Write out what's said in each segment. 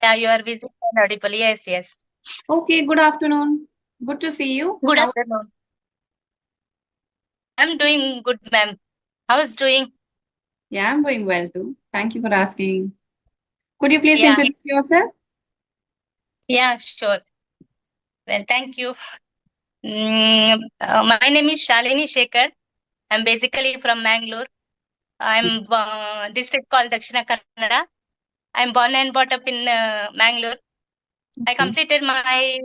Yeah, you are visible and audible. Yes, yes. Okay, good afternoon. Good to see you. Good How? afternoon. I'm doing good, ma'am. How's doing? Yeah, I'm doing well too. Thank you for asking. Could you please Yeah, introduce yourself? yeah, sure. Well, thank you. My name is Shalini Shekhar. I'm basically from Mangalore. I'm district called Dakshina Kannada. I'm born and brought up in Mangalore. I Okay. completed my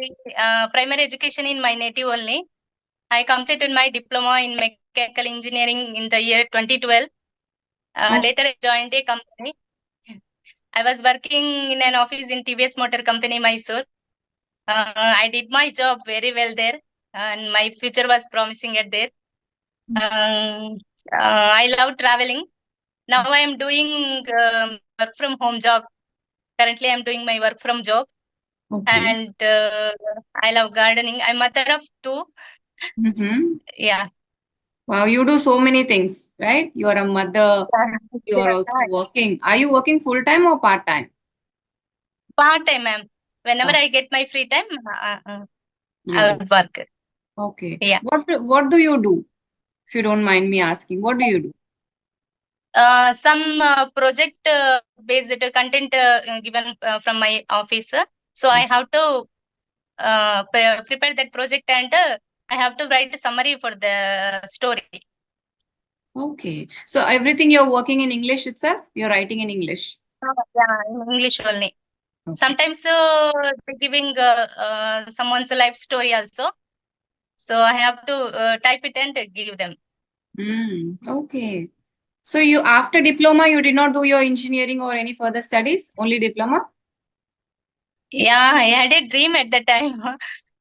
primary education in my native only. I completed my diploma in mechanical engineering in the year 2012. Oh, Later, I joined a company. I was working in an office in TVS Motor Company, Mysore. I did my job very well there, and my future was promising at there. Um, I love traveling. Now I am doing work from home job. Currently, I am doing my work from job, okay. and I love gardening. I'm mother of two. Mm-hmm. Yeah, Wow, you do so many things, right? You are a mother. You are yeah. also working. Are you working full time or part time? Part time, ma'am. Whenever Part. I get my free time, You I do. would work. Okay. Yeah. What do you do? If you don't mind me asking, what do you do? Some project based content given from my office. So I have to prepare that project, and I have to write a summary for the story. Okay. So everything you're working in English itself? You're writing in English. Yeah, in English only. Okay. Sometimes they're giving someone's life story also. So I have to type it and give them. Okay. So you after diploma, you did not do your engineering or any further studies, only diploma? Yeah, I had a dream at the time,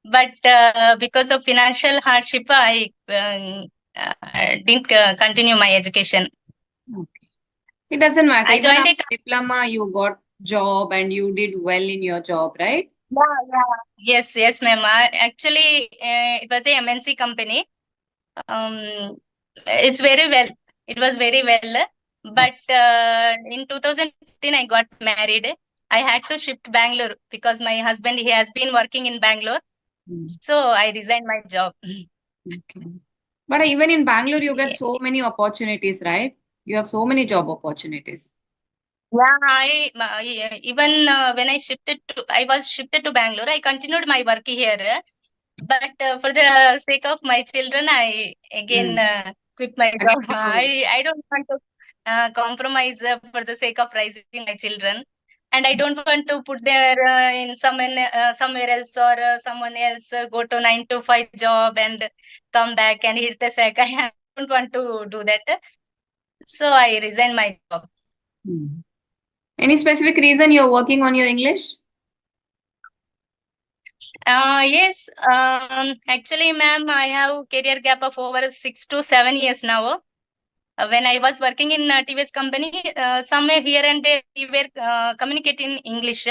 but because of financial hardship, I didn't continue my education. Okay. It doesn't matter. I Even joined a after diploma, you got job and you did well in your job, right? yeah, yeah. Yes, yes, ma'am. Actually, it was a MNC company. Um, it's very well. It was very well. Oh. But in 2015, I got married. I had to shift Bangalore because my husband he has been working in Bangalore. Mm, So I resigned my job. okay. But even in Bangalore, you get Yeah, so many opportunities, right? You have so many job opportunities. even when I was shifted to Bangalore. I continued my work here, but for the sake of my children, I again Mm. quit my Again, job. you. I don't want to compromise for the sake of raising my children, and I don't want to put their in somewhere else or someone else go to 9 to 5 job and come back and hit the sack. I don't want to do that, so I resigned my job. Mm. Any specific reason you're working on your English? Yes, actually, ma'am, I have career gap of over 6 to 7 years now. When I was working in TVS company, somewhere here and there we were communicating in English.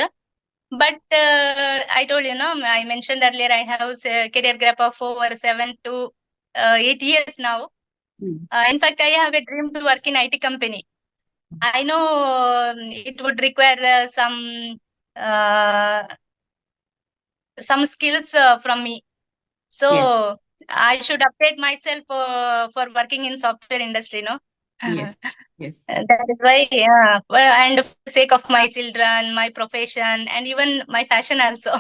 But I told I mentioned earlier I have a career gap of over 7 to 8 years now. Mm. In fact, I have a dream to work in IT company. I know it would require uh, some skills from me. Yes, So I should update myself for working in software industry, no? yes, yes. That is why, yeah. Well, and for the sake of my children, my profession, and even my fashion also.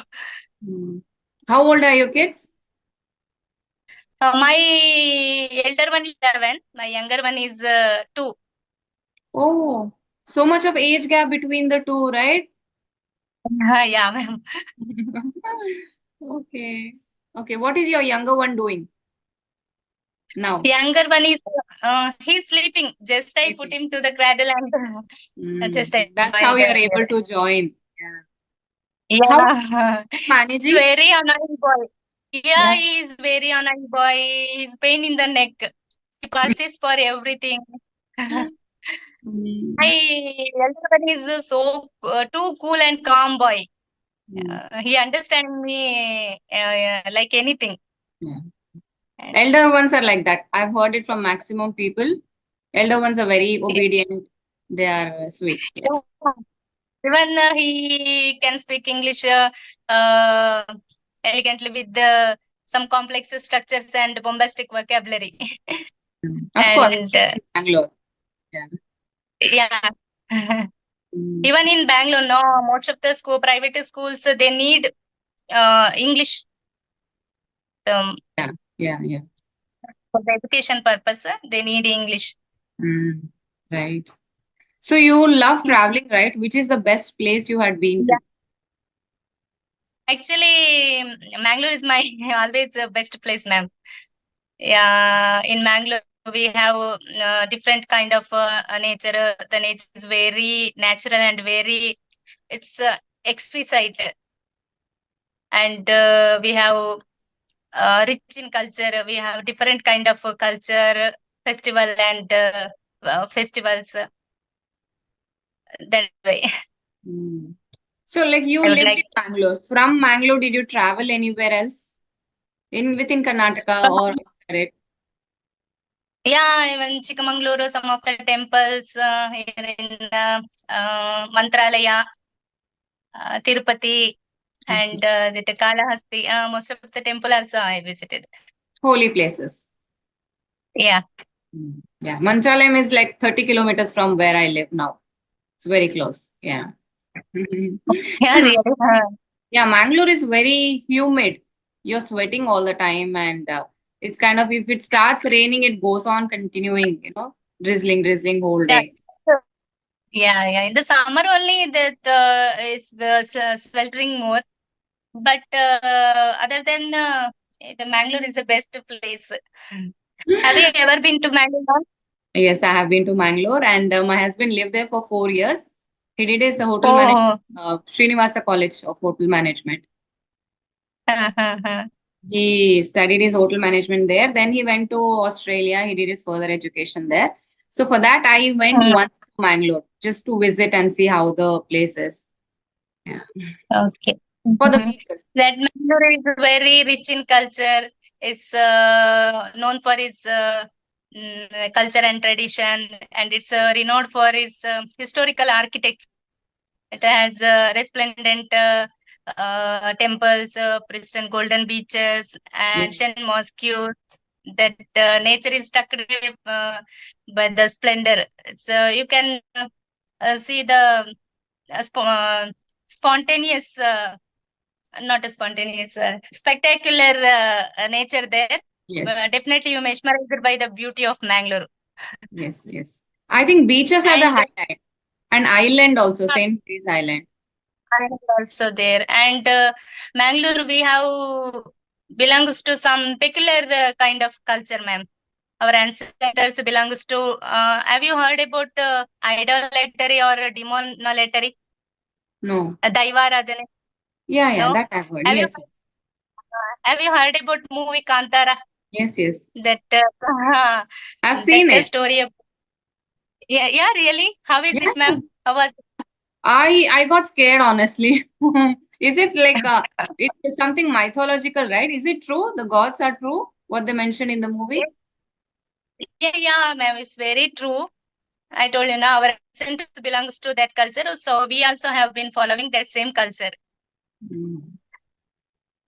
Mm. How old are your kids? My elder one is 11. My younger one is 2. Oh, so much of age gap between the two, right? Yeah, ma'am. Okay. Okay. What is your younger one doing now? Younger one is he's sleeping. Just I put Sleeping. him to the cradle and just That's how enjoying. you're able to join. Yeah. How are Yeah, you managing? very annoying boy. Yeah, Yeah. he is very annoying boy. He's pain in the neck. He persists for everything. My Mm, elder one is so too cool and calm boy. mm, He understands me like anything. yeah. And Elder ones are like that. I've heard it from maximum people. Elder ones are very yeah, obedient. They are sweet. Yeah. Even he can speak English uh, elegantly with some complex structures and bombastic vocabulary. Of course, And in Bangalore. Yeah. yeah. Mm. Even in Bangalore, no, most of the private schools, they need English um, Yeah, yeah, yeah. for the education purpose. They need English. Mm. Right. So you love traveling, right? Which is the best place you had been Yeah. to? Actually, Mangalore is my always best place, ma'am. Yeah, in Mangalore we have different kind of nature. The nature is very natural and very it's exquisite, and we have rich in culture. We have different kind of culture, festival and festivals. That way, Mm. So, like you I would lived like. in Bangalore. From Bangalore, did you travel anywhere else in within Karnataka or outside it? Yeah, even Chikmagaluru, some of the temples here in Mantralaya, Tirupati, Okay. and the Kalahasti. Most of the temple also I visited. Holy places. Yeah, Mm. Yeah, Mantralayam is like 30 kilometers from where I live now. It's very close. Yeah. yeah, really. Yeah, Mangalore is very humid. You're sweating all the time, and it's kind of if it starts raining, it goes on continuing, drizzling, drizzling whole Yeah, day. yeah, yeah. In the summer only that is sweltering more. But other than the Mangalore is the best place. Have you ever been to Mangalore? Yes, I have been to Mangalore, and my husband lived there for 4 years. He did his hotel management, Oh, Srinivasa College of Hotel Management. uh-huh. He studied his hotel management there. Then he went to Australia. He did his further education there. So for that, I went once to Mangalore just to visit and see how the place is. Yeah. Okay. For the Mhm. beaches. That Mangalore is very rich in culture. It's known for its culture and tradition, and it's renowned for its historical architecture. It has resplendent temples, pristine golden beaches, Yeah. ancient mosques. That nature is tucked away by the splendor. It's you can see the spontaneous. Not a spontaneous, spectacular nature there. Yes. Definitely, you mesmerized by the beauty of Mangalore. Yes. Yes. I think beaches are the And highlight. And island also, St. Mary's Island. I'm also there. And Mangalore, we have belongs to some peculiar kind of culture, ma'am. Our ancestors belongs to. Have you heard about idolatry or demonolatry? No. Daivaradhana? Yeah, yeah, No. that I've heard. Have you Yes. have you heard about movie Kantara? Yes, yes. That I've that seen it. story of. Yeah, yeah, really? How is Yeah. it, ma'am? How was it? I got scared, honestly. Is it like it's something mythological, right? Is it true? The gods are true? What they mentioned in the movie? Yeah, yeah, ma'am. It's very true. I told you now, our center belongs to that culture, so we also have been following that same culture. Mm.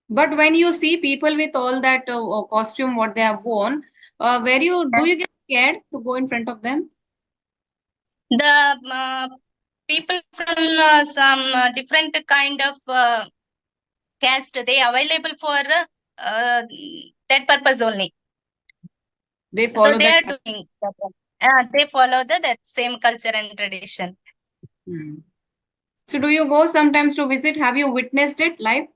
But when you see people with all that costume, what they have worn, where you do you get scared to go in front of them? The people from some different kind of caste, they available for that purpose only. They So follow they that. are doing that one. They follow that same culture and tradition. Hmm. So do you go sometimes to visit? Have you witnessed it live?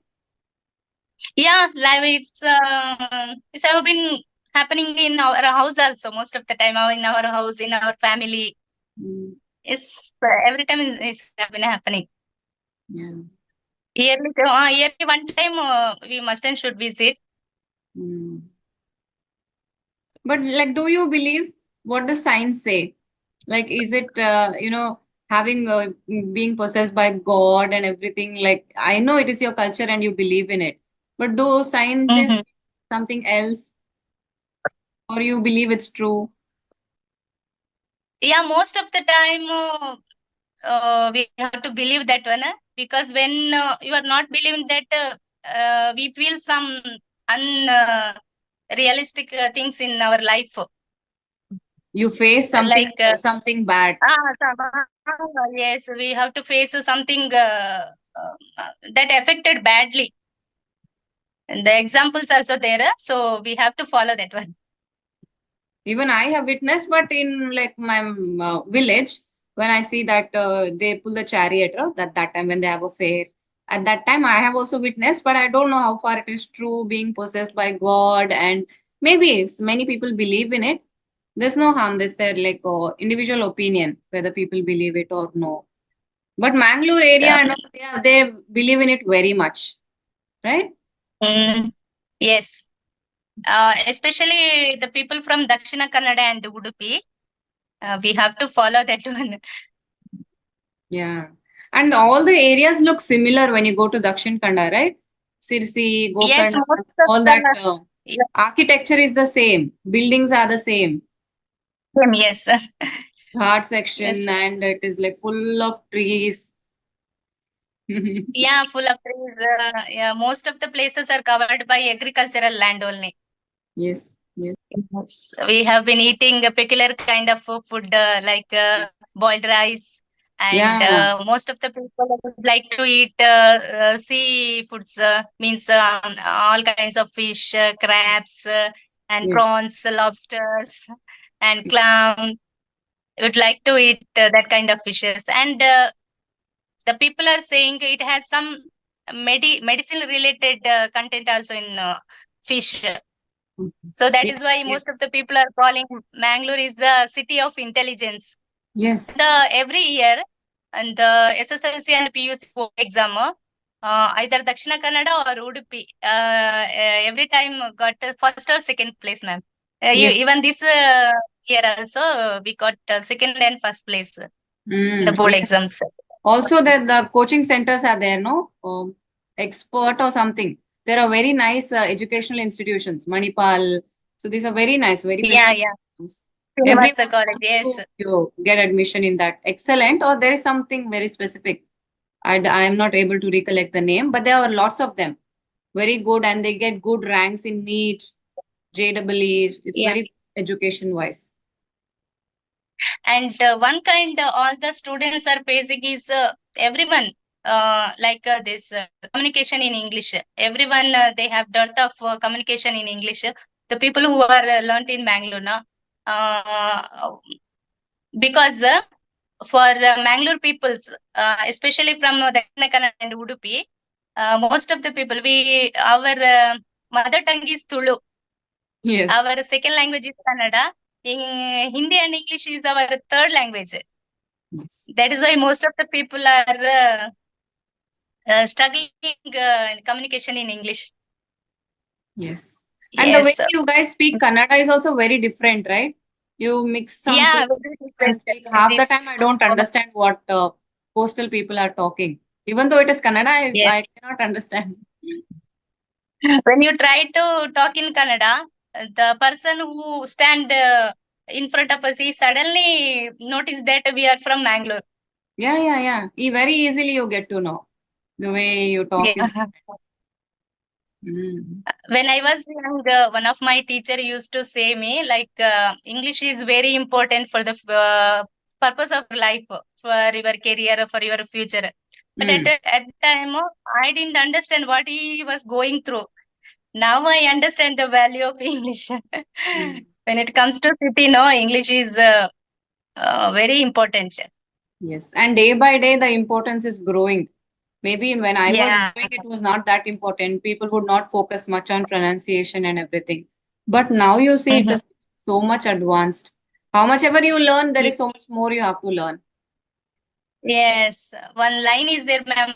Yeah, live it's have been happening in our house also most of the time. In our house, in our family. Mm. It's every time it's been happening. Yeah. Yearly one time we must and should visit. Mm. But like, do you believe what the signs say? Like, is it having being possessed by God and everything? Like, I know it is your culture and you believe in it, but do Mhm. scientists something else, or you believe it's true? Yeah, most of the time we have to believe that one, because when you are not believing that, we feel some unrealistic things in our life, You face like something bad. yes, we have to face something that affected badly. And the examples also there, so we have to follow that one. Even I have witnessed, but in like my village, when I see that they pull the chariot, that time when they have a fair, at that time I have also witnessed, but I don't know how far it is true, being possessed by God, and maybe many people believe in it. There's no harm. There's their like individual opinion whether people believe it or no. But Mangalore area, I know they believe in it very much, right? Mm, yes, especially the people from Dakshina Kannada and Udupi, we have to follow that one. Yeah. And all the areas look similar when you go to Dakshin Kanda, right? Sirsi, Yes, Gokarna, most of all that the yeah, architecture is the same. Buildings are the same. yes, Ghat section, yes, and it is like full of trees. yeah, full of trees. Yeah, most of the places are covered by agricultural land only. Yes, yes. Yes. We have been eating a peculiar kind of food, like boiled rice, and Yeah, most of the people would like to eat sea foods, means all kinds of fish, crabs, and yes. prawns, lobsters, and clam. Would like to eat that kind of fishes, and the people are saying it has some medicinal related content also in fish. So that Yes, is why yes, most of the people are calling Mangalore is the city of intelligence. yes, The every year, and the SSLC and PUC board exam, either Dakshina Kannada or Udupi, every time got first or second place, ma'am. yes. Even this year also, we got second and first place in the Mm, board yes. exams. Also, that the coaching centers are there, no? Expert or something. There are very nice educational institutions, Manipal. So these are very nice, very Yeah, prestigious yeah. ones. Srinivasa Everyone College, wants yes. to get admission in that. Excellent. Or there is something very specific. I am not able to recollect the name, but there are lots of them. Very good, and they get good ranks in NEET, JEE. It's Yeah. very education wise. And one kind all the students are facing is everyone, like this communication in English. Everyone, they have dearth of communication in English. The people who are learnt in Bangalore now, uh, because for Mangalore peoples, especially from the Kannada and Udupi, most of the people, we our mother tongue is Tulu. Yes. Our second language is Kannada. In Hindi and English is our third language. Yes. That is why most of the people are struggling in communication in English. Yes. And the way Yes. you guys speak Kannada is also very different, right? You mix some Yeah, things very and different. speak. Half the This, time, I don't understand what coastal people are talking. Even though it is Kannada, yes. I cannot understand. When you try to talk in Kannada, the person who stand in front of us, he suddenly notice that we are from Mangalore. Yeah, yeah, yeah. Very easily you get to know. The way you talk is Yeah. mm. When I was young, one of my teacher used to say me like English is very important for the purpose of life, for your career, for your future. But Mm. at the time, I didn't understand what he was going through. Now I understand the value of English. Mm. When it comes to city, no, English is very important. Yes. And day by day, the importance is growing. Maybe when I was Yeah. growing, it was not that important. People would not focus much on pronunciation and everything. But now you see it Mhm. is so much advanced. How much ever you learn, there is so much more you have to learn. Yes, one line is there, ma'am.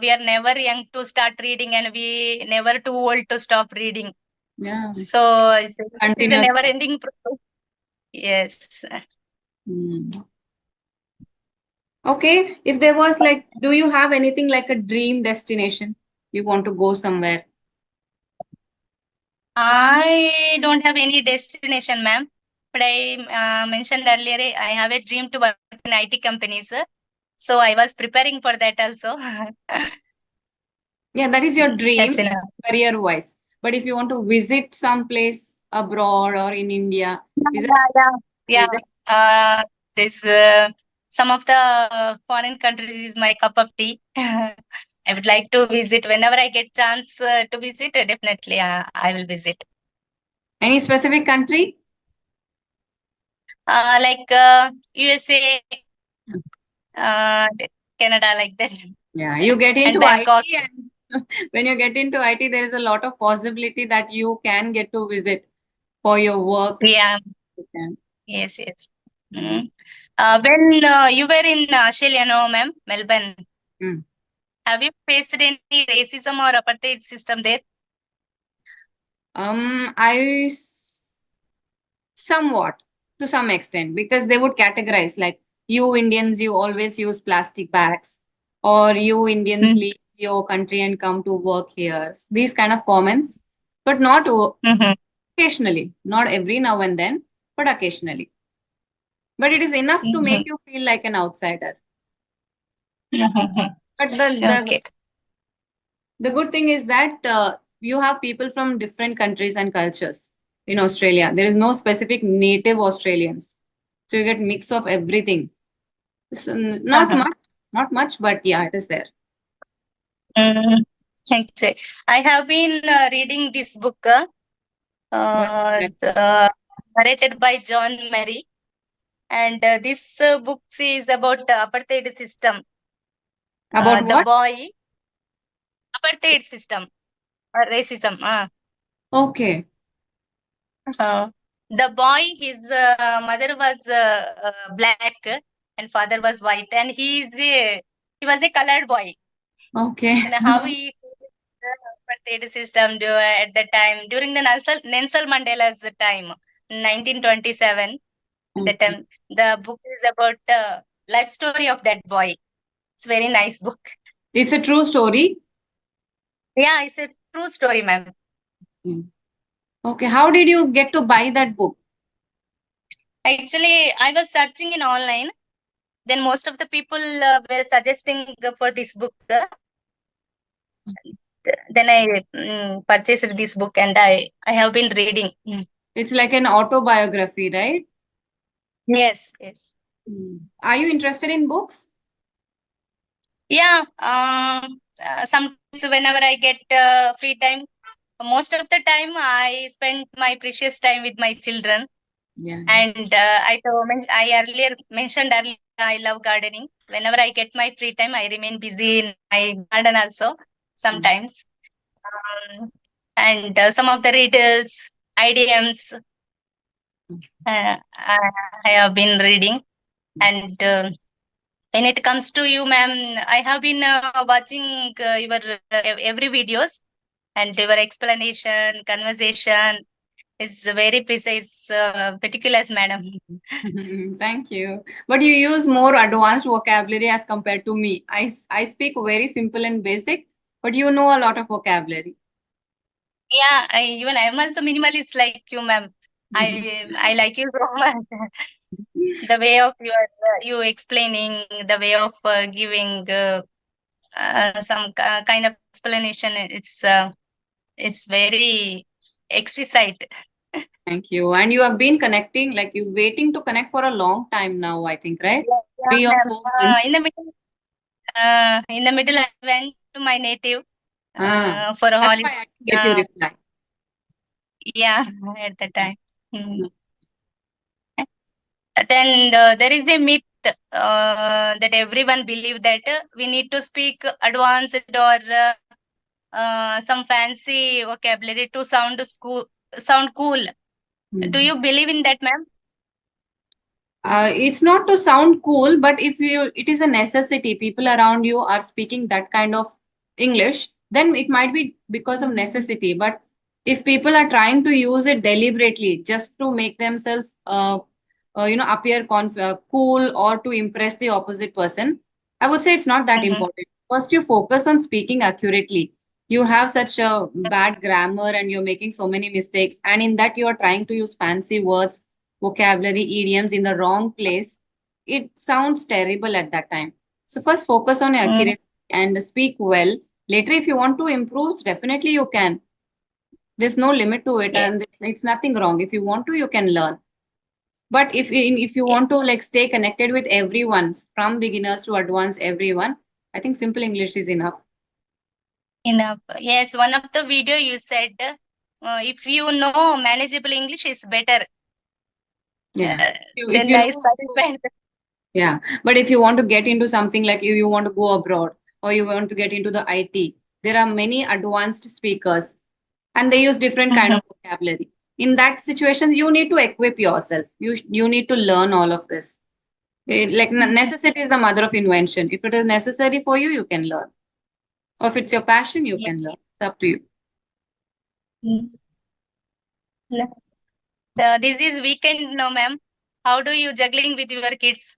We are never young to start reading, and we never too old to stop reading. Yeah. So it is a Continuous process. never-ending process. Yes. Hmm. Okay. If there was like, do you have anything like a dream destination? You want to go somewhere? I don't have any destination, ma'am. But I mentioned earlier, I have a dream to work in IT companies. So I was preparing for that also. Yeah, that is your That's dream enough. career-wise. But if you want to visit some place abroad or in India, is there Yeah, yeah, yeah. visit? This some of the foreign countries is my cup of tea. I would like to visit whenever I get chance to visit. Definitely, I will visit. Any specific country? Like USA, Canada, like that, Yeah, you get and into Bangkok. IT, and when you get into IT, there is a lot of possibility that you can get to visit for your work. Yeah, You can. yes, yes. Mm. Mm. When you were in Australia, no, ma'am, Melbourne, Mm. have you faced any racism or apartheid system there? Somewhat, to some extent, because they would categorize like, you Indians, you always use plastic bags, or you Indians Mm-hmm. leave your country and come to work here. These kind of comments, but not Mm-hmm. occasionally, not every now and then, but occasionally. But it is enough to Mm-hmm. make you feel like an outsider. Mm-hmm. But Okay. the good thing is that you have people from different countries and cultures in Australia. There is no specific native Australians. So you get mix of everything. So, Uh-huh. not much, but yeah, it is there. Mm, okay. I have been reading this book, What is that? narrated by John Murray, and this book is about apartheid system. About The what? boy, apartheid system or racism. Okay. Uh, the boy, his mother was black and father was white, and he was a colored boy. Okay. And how he apartheid system at the time during the Nelson Mandela's time, 1927. The Okay. time the book is about life story of that boy. It's very nice book. It's a true story. Yeah, it's a true story, ma'am. Mm. Okay. How did you get to buy that book? Actually, I was searching in online. Then most of the people were suggesting for this book. Then I purchased this book and I have been reading. It's like an autobiography, right? Yes, yes. Mm. Are you interested in books? Yeah. Sometimes whenever I get free time, most of the time I spend my precious time with my children. Yeah. And I earlier mentioned earlier I love gardening. Whenever I get my free time, I remain busy in my garden also Mm. sometimes. And some of the riddles, idioms, I have been reading. And when it comes to you, ma'am, I have been watching your every videos and your explanation, conversation is very precise, meticulous, madam. Thank you. But you use more advanced vocabulary as compared to me. I speak very simple and basic, but you know a lot of vocabulary. Yeah, even I'm also minimalist like you, ma'am. I like you so much. The way of you explaining, the way of giving some kind of explanation. It's very exquisite. Thank you. And you have been connecting, like you waiting to connect for a long time now, I think, right? Yeah, yeah, 3 or 4 months. In the middle, I went to my native Ah, for a that's holiday. why I didn't get your Uh, reply. yeah, at the time. Mm. Then there is a myth that everyone believe that we need to speak advanced or some fancy vocabulary to sound cool. Do Mm. you believe in that, ma'am? It's not to sound cool, but if you, it is a necessity. People around you are speaking that kind of English, then it might be because of necessity. But if people are trying to use it deliberately just to make themselves, appear cool or to impress the opposite person, I would say it's not that Mm-hmm. important. First, you focus on speaking accurately. You have such a bad grammar and you're making so many mistakes, and in that you are trying to use fancy words, vocabulary, idioms in the wrong place. It sounds terrible at that time. So first focus on Mm, accuracy and speak well. Later, if you want to improve, definitely you can. There's no limit to it, yeah, and it's nothing wrong. If you want to, you can learn. But if you yeah, want to like stay connected with everyone from beginners to advanced, everyone, I think simple English is enough. enough. Yes, one of the video you said, if you know manageable English is better. Yeah. Uh, If then you I know how to, satisfied. yeah. But if you want to get into something like you want to go abroad or you want to get into the IT, there are many advanced speakers and they use different kind Mhm. of vocabulary. In that situation, you need to equip yourself. You need to learn all of this. Like necessity is the mother of invention. If it is necessary for you, you can learn. Or if it's your passion, you Yeah. can learn. It's up to you. Mm. This is weekend, no, ma'am. How do you juggling with your kids?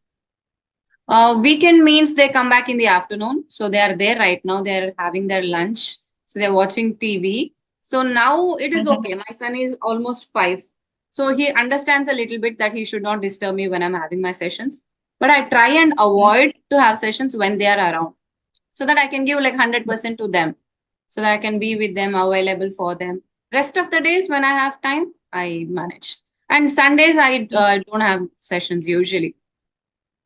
Weekend means they come back in the afternoon. So they are there right now. They're having their lunch. So they're watching TV. So now it is Mhm. okay. My son is almost 5. So he understands a little bit that he should not disturb me when I'm having my sessions. But I try and avoid to have sessions when they are around so that I can give like 100% to them. So that I can be with them, available for them. Rest of the days when I have time, I manage. And Sundays, I don't have sessions usually.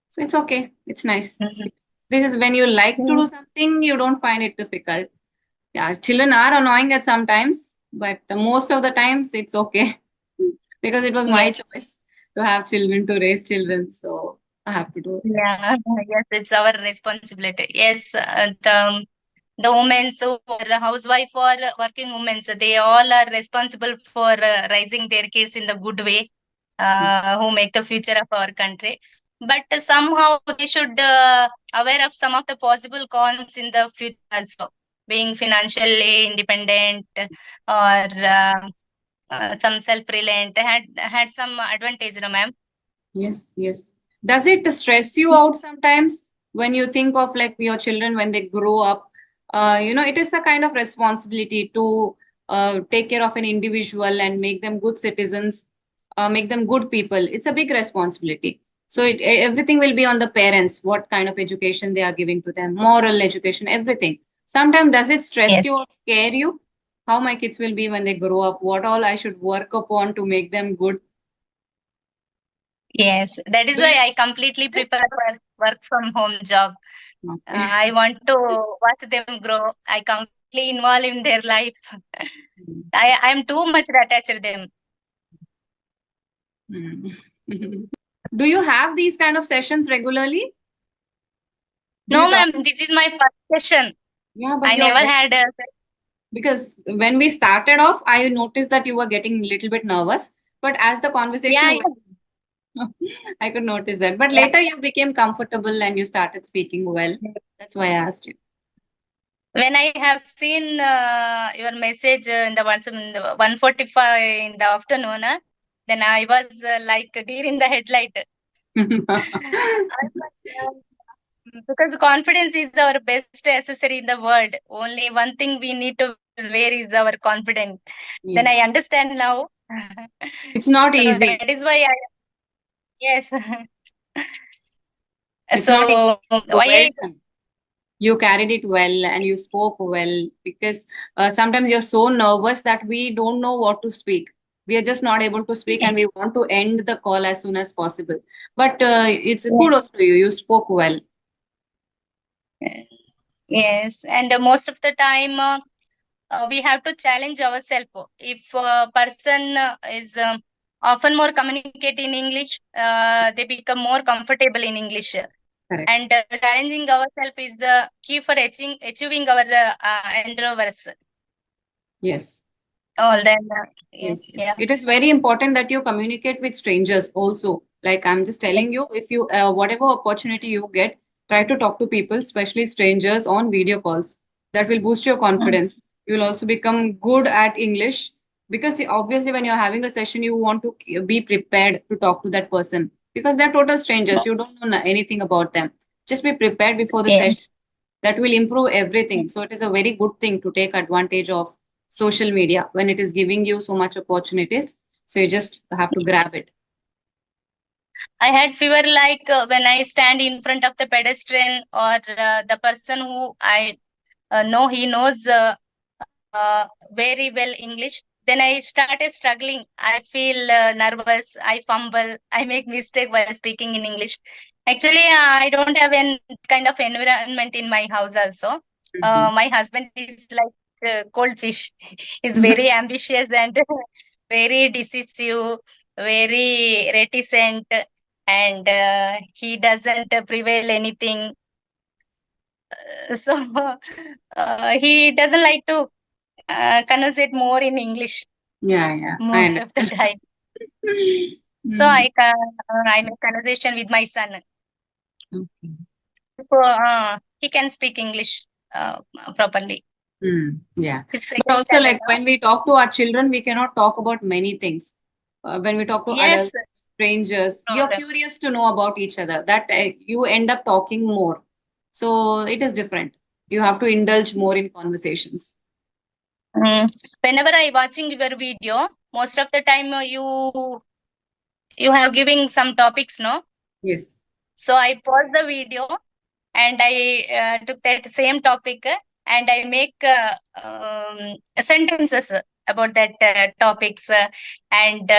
So it's okay. It's nice. Mhm. This is when you like to Mm. do something, you don't find it difficult. Yeah, children are annoying at sometimes, but most of the times it's okay because it was my Yes. choice to have children, to raise children. So I have to do it. Yeah. Yes, it's our responsibility. Yes, the women who are a housewife or working women, so they all are responsible for raising their kids in the good way, who make the future of our country. But somehow they should aware of some of the possible cons in the future also, being financially independent or some self-reliant had some advantage, no, ma'am. Yes, yes. Does it stress you out sometimes when you think of like your children when they grow up? It is a kind of responsibility to take care of an individual and make them good citizens, make them good people. It's a big responsibility. So everything will be on the parents, what kind of education they are giving to them, moral education, everything. Sometimes does it stress Yes. you or scare you? How my kids will be when they grow up? What all I should work upon to make them good? Yes, that is Do why you I completely prefer work from home job. okay. I want to watch them grow. I completely involve in their life. I am too much attached to them. Mm. Do you have these kind of sessions regularly? Do you No, talk? ma'am, this is my first session. Yeah, but I you're never very, had. because when we started off, I noticed that you were getting a little bit nervous. But as the Yeah, conversation went, I could notice that. But yeah, later you became comfortable and you started speaking well. yeah. That's why I asked you. When I have seen your message in the WhatsApp in the 1:45 in the afternoon, then I was like deer in the headlight. I was, because confidence is our best accessory in the world. Only one thing we need to wear is our confidence. Then I Yes. understand now. It's not So easy. that is why I, yes. It's not easy. So why Well I, done. You carried it well and you spoke well because sometimes you're so nervous that we don't know what to speak. We are just not able to speak and we want to end the call as soon as possible. But it's kudos to you. You spoke well. yes, and most of the time we have to challenge ourselves. If a person is often more communicate in English, they become more comfortable in English. Correct. And challenging ourselves is the key for achieving our endeavors. Yes. All then, Yes, yes. yeah, It is very important that you communicate with strangers also. Like I'm just yeah, telling you, if you, whatever opportunity you get, try to talk to people, especially strangers on video calls. That will boost your mm, confidence. You will also become good at English because obviously when you're having a session, you want to be prepared to talk to that person because they're total strangers. You don't know anything about them. Just be prepared before the session. yes. That will improve everything. So it is a very good thing to take advantage of social media when it is giving you so much opportunities. So you just have to grab it. I had fever like when I stand in front of the pedestrian or the person who I know he knows very well English. Then I started struggling. I feel nervous. I fumble. I make mistake while speaking in English. Actually, I don't have an kind of environment in my house also. Mhm. My husband is like cold fish. He's very ambitious and very decisive, very reticent, and he doesn't prevail anything. So he doesn't like to conversate more in English Yeah, yeah, I most of the understand. time. So Mm, I make conversation with my son. okay. So he can speak English properly. Yeah. He's But second also, standard like now. when we talk to our children, we cannot talk about many things. When we talk to Yes, adults, strangers, you're problem. curious to know about each other. That you end up talking more. So it is different. You have to indulge more in conversations. Mm. Whenever I watching your video, most of the time you have giving some topics, no? Yes. So I pause the video and I took that same topic and I make sentences about that topics and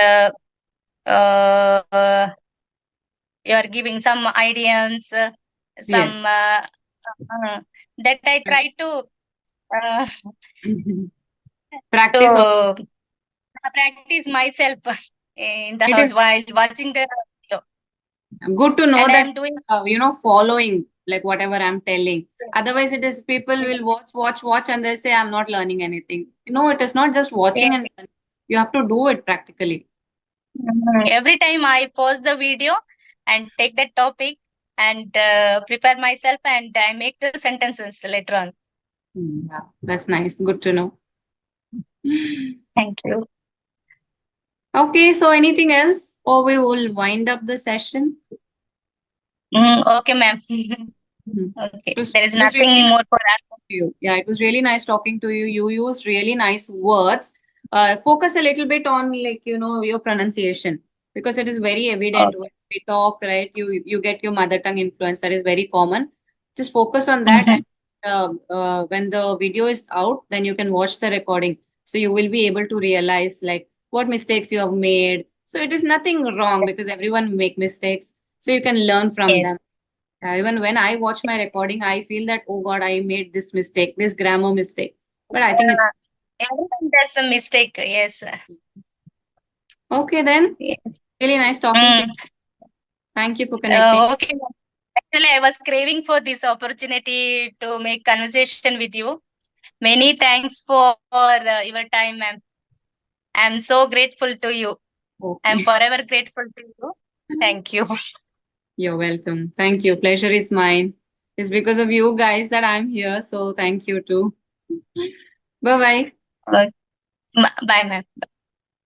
you are giving some ideas, some Yes. uh, that I try uh, Practice. to practice myself in the It house is while watching the video, good to know and I that am doing. following like whatever I'm telling. Otherwise, it is people will watch, and they'll say I'm not learning anything. It is not just watching and learning. You have to do it practically. Every time I pause the video and take that topic and prepare myself and I make the sentences later on. Yeah, that's nice. Good to know. Thank you. Okay, so anything else, or we will wind up the session? Okay, ma'am. Mhm. Okay, It was there is it was really nothing more for us. to you. Yeah, it was really nice talking to you. You used really nice words. Focus a little bit on your pronunciation because it is very evident when we talk, right? You get your mother tongue influence. That is very common. Just focus on that, Mhm. and when the video is out, then you can watch the recording. So you will be able to realize like what mistakes you have made. So it is nothing wrong because everyone make mistakes. So you can learn from Yes. them. Even when I watch my recording, I feel that, oh God, I made this mistake, this grammar mistake. But I think it's Everyone does a mistake. Yes. okay then. Yes. Really nice talking to you. Mm. Thank you for connecting. Okay. Ma'am. Actually, I was craving for this opportunity to make conversation with you. Many thanks for your time, ma'am. I'm so grateful to you. I'm Okay. forever grateful to you. Thank you. You're welcome. Thank you. Pleasure is mine. It's because of you guys that I'm here. So thank you too. Bye bye. Uh, Bye, ma'am.